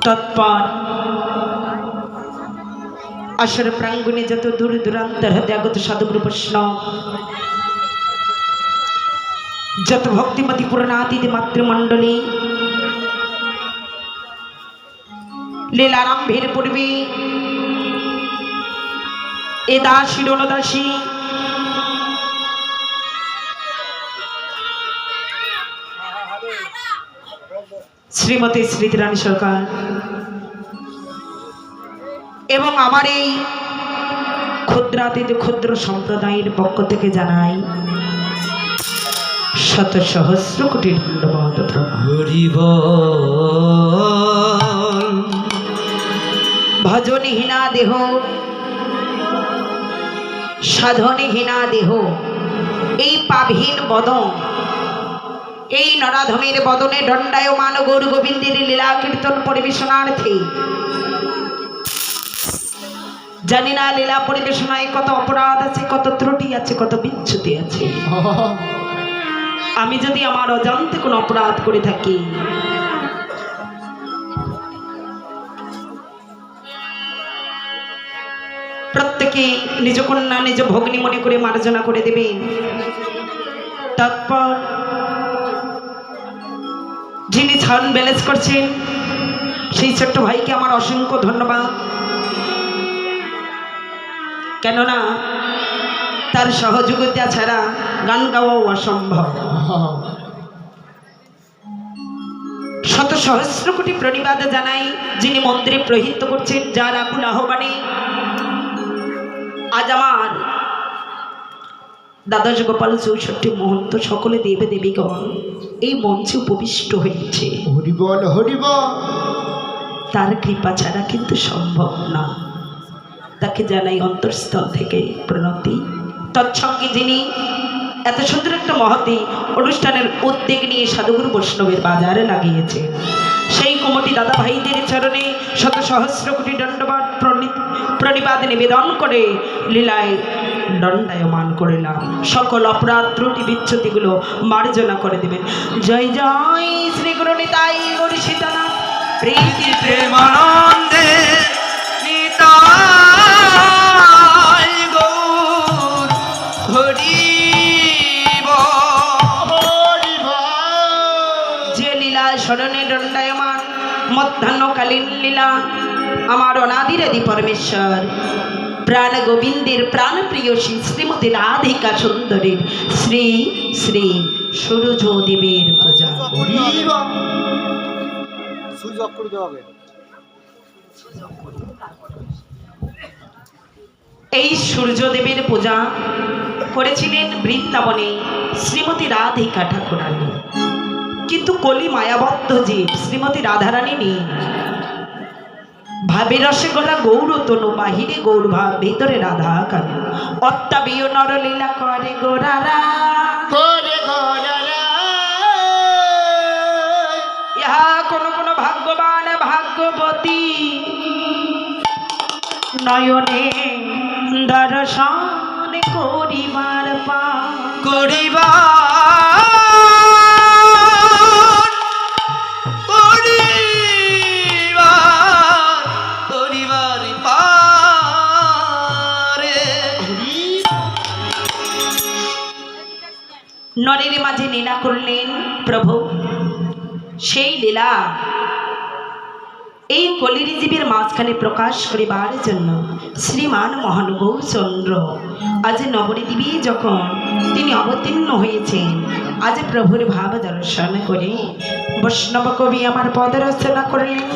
তৎপর আসর প্রাঙ্গণে যত দূর দূরান্তর হতে আগত সাধুগুরু বৈষ্ণব, যত ভক্তিমতী পুরাণাতীত মাতৃমণ্ডলী লীলারম্ভের পূর্বে এ দাসী রণদাসী শ্রীমতী স্মৃতিরানী সরকার এবং আমার এই ক্ষুদ্রাতীত ক্ষুদ্র সম্প্রদায়ের পক্ষ থেকে জানাই শত সহস্র কোটি ধন্যবাদ ভজনহীনা দেহ সাধনহীনা দেহ এই পাবহীন বদন, এই নরাধমের বদনে দণ্ডায়মান গৌর গোবিন্দের লীলা কীর্তন পরিবেশনার্থে জানি না লীলা পরিবেশনায় কত অপরাধ আছে, কত ত্রুটি আছে, কত বিচ্যুতি আছে। আমি যদি আমার অজান্তে কোনো অপরাধ করে থাকি, প্রত্যেকে নিজ কন্যা নিজ ভগ্নী মনে করে মার্জনা করে দেবেন। তারপর যিনি ছান ব্যালেন্স করছেন সেই ছোট্ট ভাইকে আমার অসংখ্য ধন্যবাদ, কেননা তার সহযোগিতা ছাড়া গান গাওয়াও অসম্ভব। শত সহস্র কোটি প্রণিপাত জানাই যিনি মন্দিরে প্রহিত করছেন, যার আকুল আহ্বানে আজ আমার দ্বাদশ গোপাল 64 মহন্ত সকলে দেবে দেবীগণ এই মঞ্চে উপবিষ্ট হয়েছে। হরিবল হরিবল, তার কৃপা ছাড়া কিন্তু সম্ভব না। তাকে জানাই অন্তঃস্থল থেকে প্রণতি। তৎসঙ্গে যিনি এত সুন্দর একটা মহতি অনুষ্ঠানের উদ্যোগ নিয়ে সাধুগুরু বৈষ্ণবের বাজারে লাগিয়েছে, সেই কমিটি দাদা ভাইদের চরণে শত সহস্র কোটি দণ্ডবাদ প্রণিপাত নিবেদন করে লীলায় দণ্ডায়মান করিলাম। সকল অপরাধ ত্রুটি বিচ্যুতিগুলো মার্জনা করে দেবেন। জয় জয় শ্রী গুরু নিতাই গৌর সীতানাথ প্রীতি প্রেমানন্দে নিতাই গৌর যে লীলা স্মরণে দণ্ডায়মান মধ্যাহ্নকালীন লীলা আমার অনাদিরাদি পরমেশ্বর প্রাণ গোবিন্দের প্রাণপ্রিয় শ্রীমতী রাধিকা সুন্দরীর শ্রী শ্রী সূর্য দেবের পূজা। এই সূর্যদেবের পূজা করেছিলেন বৃন্দাবনে শ্রীমতী রাধিকা ঠাকুরানী, কিন্তু কলি মায়াবদ্ধ জীব শ্রীমতী রাধারানী নেই। ভাবে রসে গড়া গৌর তনু, বাহিরে গৌর ভাব, ভিতরে রাধা কালী। অত্যাবীয় নরলীলা করে গোরারা, ইহা কোন কোন ভাগ্যবান ভাগ্যবতী নয়নে দর্শন করিবার পা নরের মাঝে লীলা করলেন প্রভু। সেই লীলা এই কলির জীবের মাঝখানে প্রকাশ করিবার জন্য শ্রীমান মহানুভব চন্দ্র আজ নবদ্বীপে যখন তিনি অবতীর্ণ হয়েছেন, আজ প্রভুর ভাব দর্শন করে বৈষ্ণব কবি আমার পদ রচনা করলেন।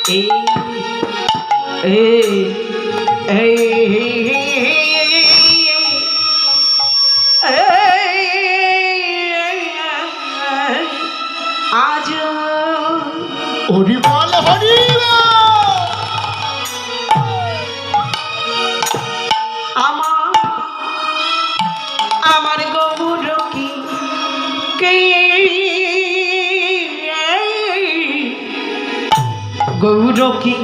এই এই আজ হরি বল হরি বল। আমার গৌর কি কে গৌর কি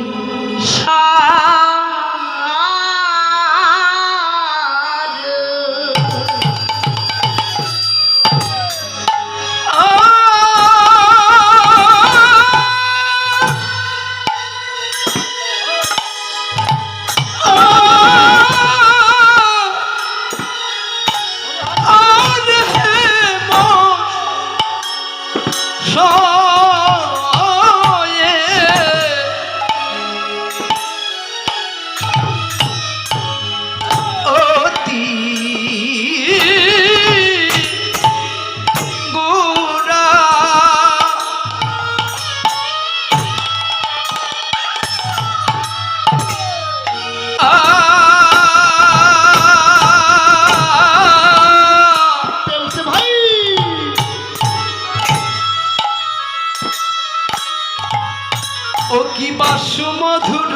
ও কি বাসু মধুর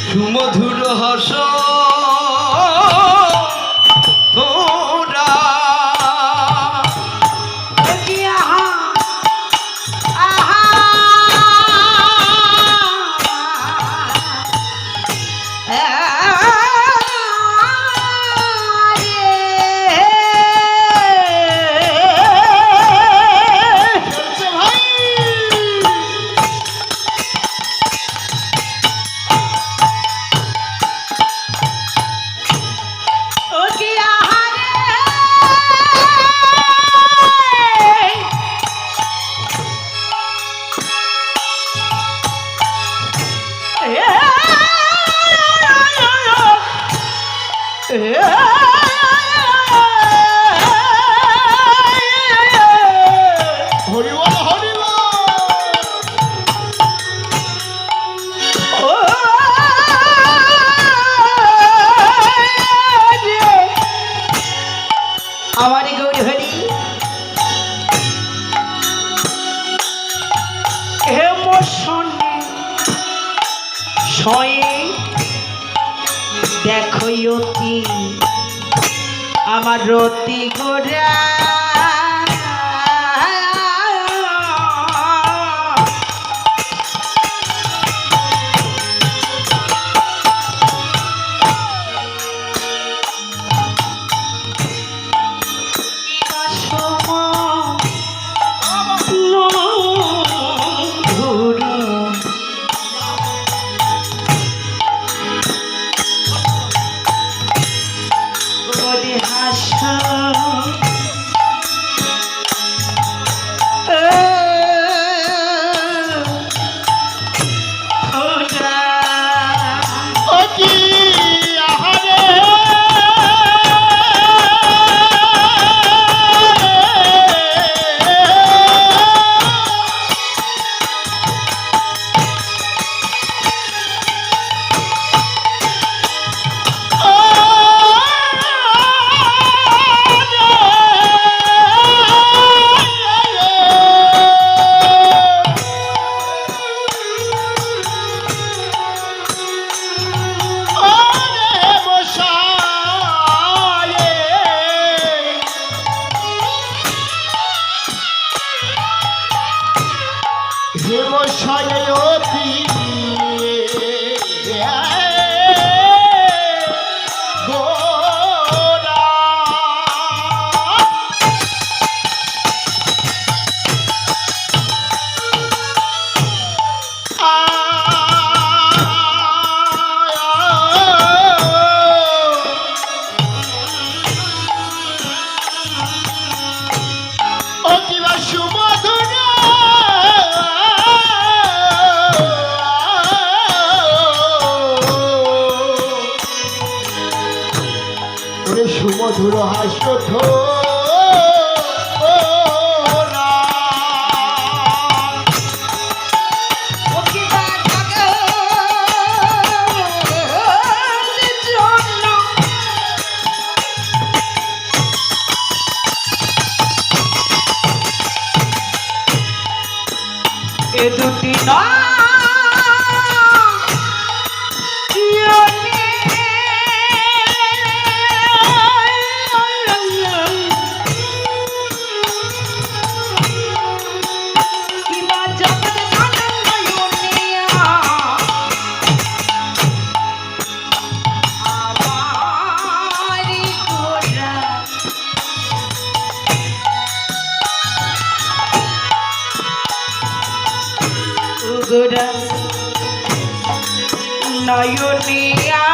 সুমধুর হস তোরা হরি বল হরি বল। আমার গৌর হরি হে মোর সনে শয়ে দেখো অতি আমার রতি গোরা সুমধুর হাস্য এ দুটি নয়নিয়া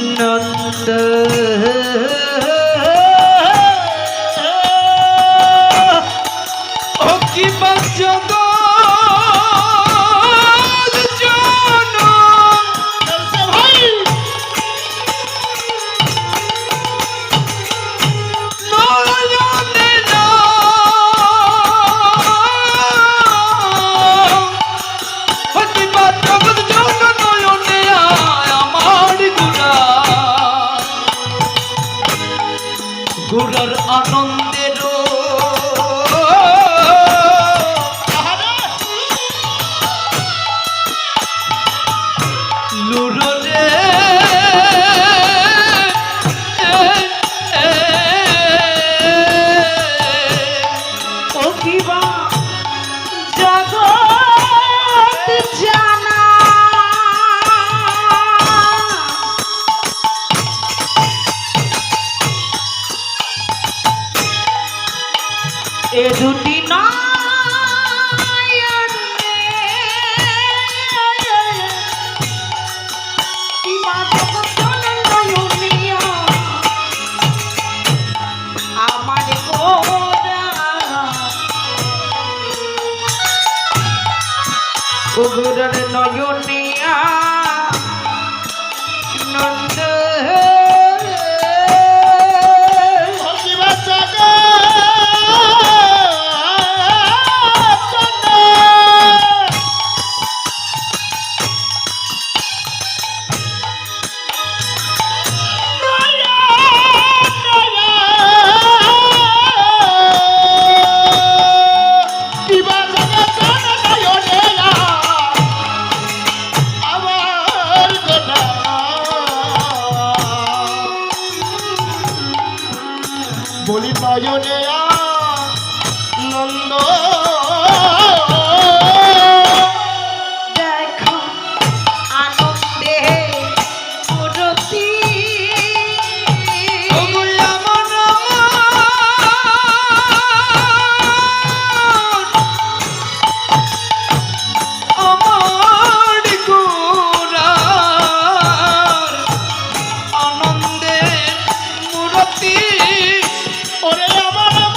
আনন্দ ও কি বাজগো গুড়ার আনন্দের লুরো রে ও কিবা জগৎ জানা এ দুটি আমার গোরার নয়নিয়া নন্দ বলি নয়নে নন্দ দেখো আনন্দে মূরতি আমার গোরার আনন্দের মূরতি ওরে আমার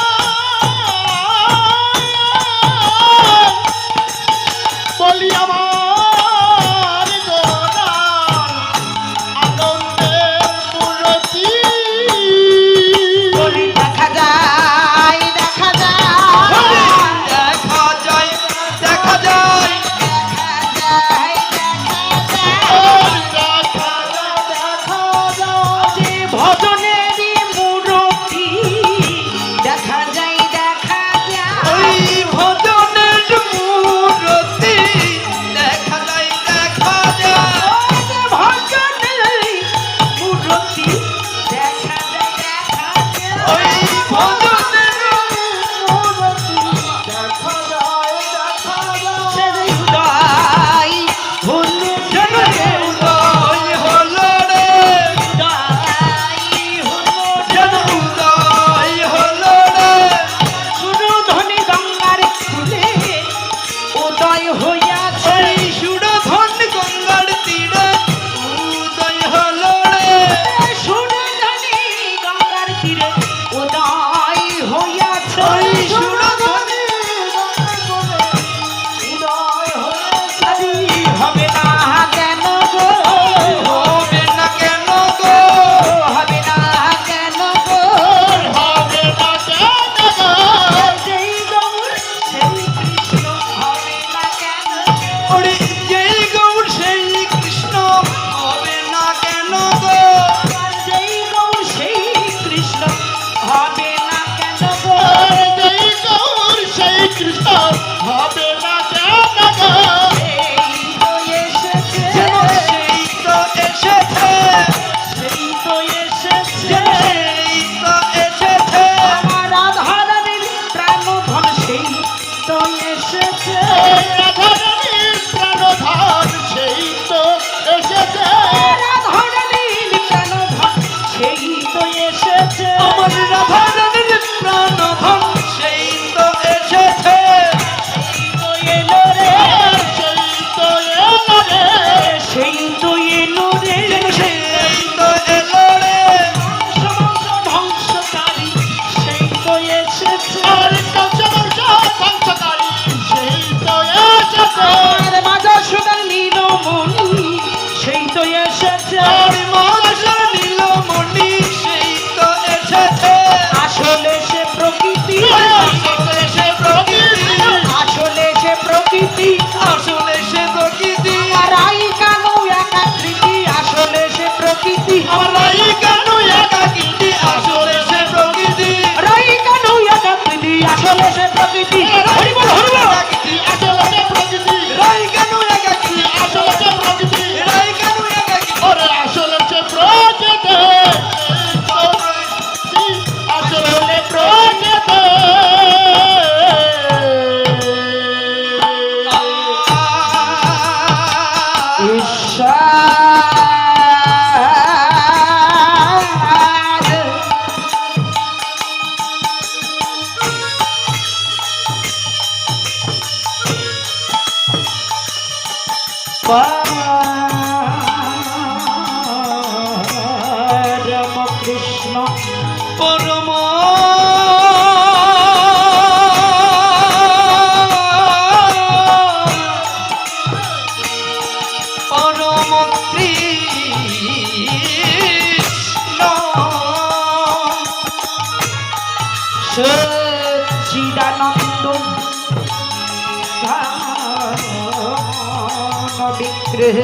পরম কৃষ্ণ পরম পরম কৃষ্ণ সচ্চিদানন্দ বিগ্রহ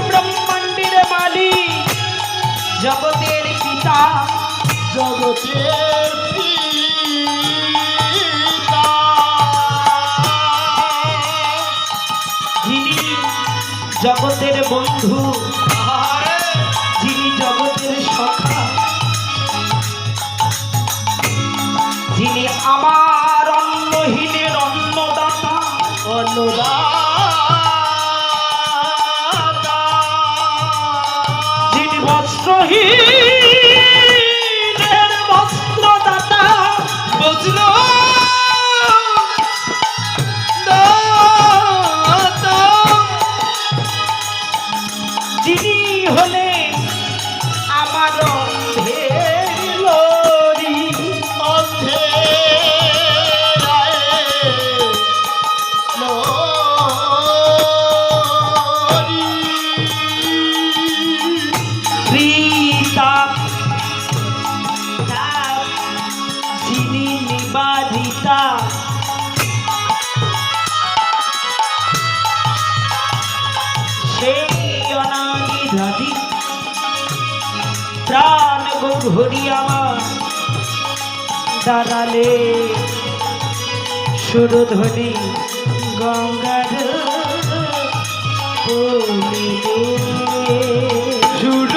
ব্রহ্মাণ্ডের মালিক জগতের পিতা জগতের পিতা যিনি জগতের বন্ধু যিনি জগতের সখা যিনি আমার অন্নহীনের অন্নদাতা যিনি বস্ত্রহীনের বস্ত্রদাতা বজ্র যিনি হলেন আমার অন্ধের লরি ত্রিতাপ যিনি নিবাদিতা সেই অনাদি প্রাণ গৌরী আমার দাঁড়ালে সুরধ্বনি গঙ্গার সুর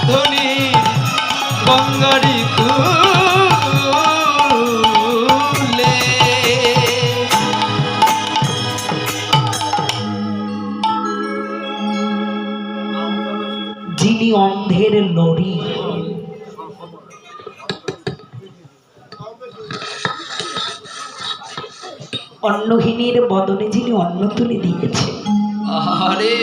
ধ্বনি গঙ্গারি কুলে যিনি অন্ধের লরি অন্নহীনের বদনে যিনি অন্ন তুলে দিয়েছে আরে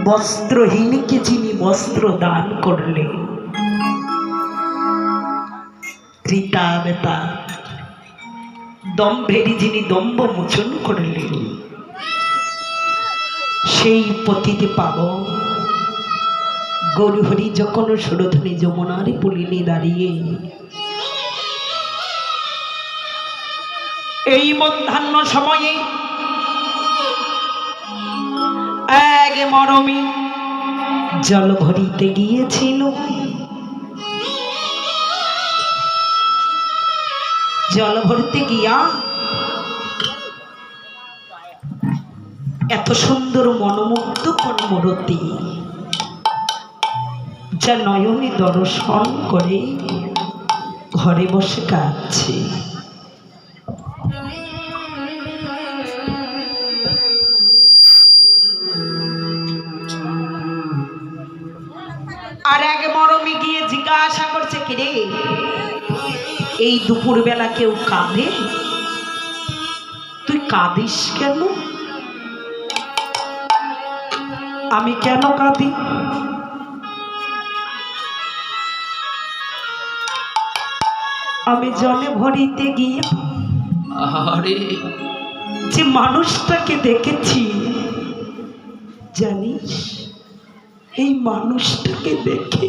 বস্ত্রহীনকে যিনি বস্ত্র দান করলেন ত্রিতা বেতা দম্ভেরই যিনি দম্ভ মোচন করলেন সেই পতিতে পাব গৌরহরি যখন সুরধনী যমুনার পুলিনে দাঁড়িয়ে এই মধ্যাহ্ন সময়ে এক মরমী জল ভরিতে গিয়েছিল জল ভরতে গিয়া এত সুন্দর মনোমুগ্ধ মূর্তি যা নয়নে দর্শন করে ঘরে বসে কাঁদছে আর এক মরমী গিয়ে জিজ্ঞাসা করছে কিরে এই দুপুর বেলা কেউ কাঁদে তুই কাঁদিস কেন আমি কেন কাঁদি আমি জলে ভরিতে গিয়ে আরে যে মানুষটাকে দেখেছি, জানিস এই মানুষটাকে দেখে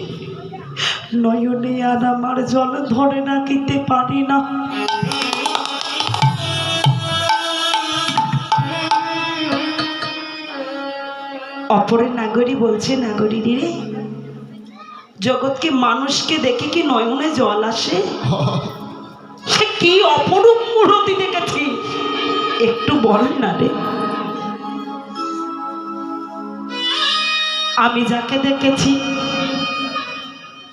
নয়নে আর আমার জল ধরে রাখিতে পারি না। অপরের নাগরী বলছে, নাগরী রে, জগৎকে মানুষকে দেখে কি নয়নে জল আসে? সে কি অপরূপ মূর্তি দেখেছি, একটু বল না রে। আমি যাকে দেখেছি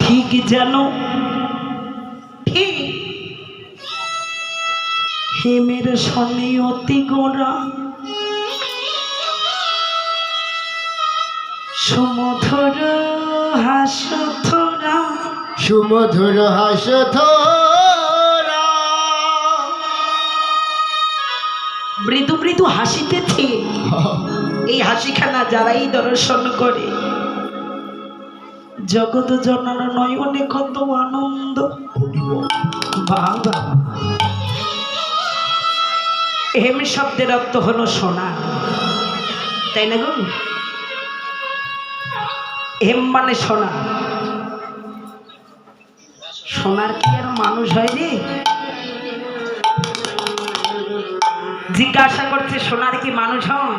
ঠিক যেন ঠিক হেমের সনে অতি গোড়া সুমধুর হাস থোরা, সুমধুর হাস থোরা, মৃদু মৃদু হাসিতেছে। এই হাসিখানা যারাই দর্শন করে জগৎ জনার নয়নে কত আনন্দ। বাবা, হেম শব্দের অর্থ হলো সোনা, তাই না গো? হেম মানে সোনা। সোনার কি আর মানুষ হয় রে? জিজ্ঞাসা করছে সোনার কি মানুষ হয়?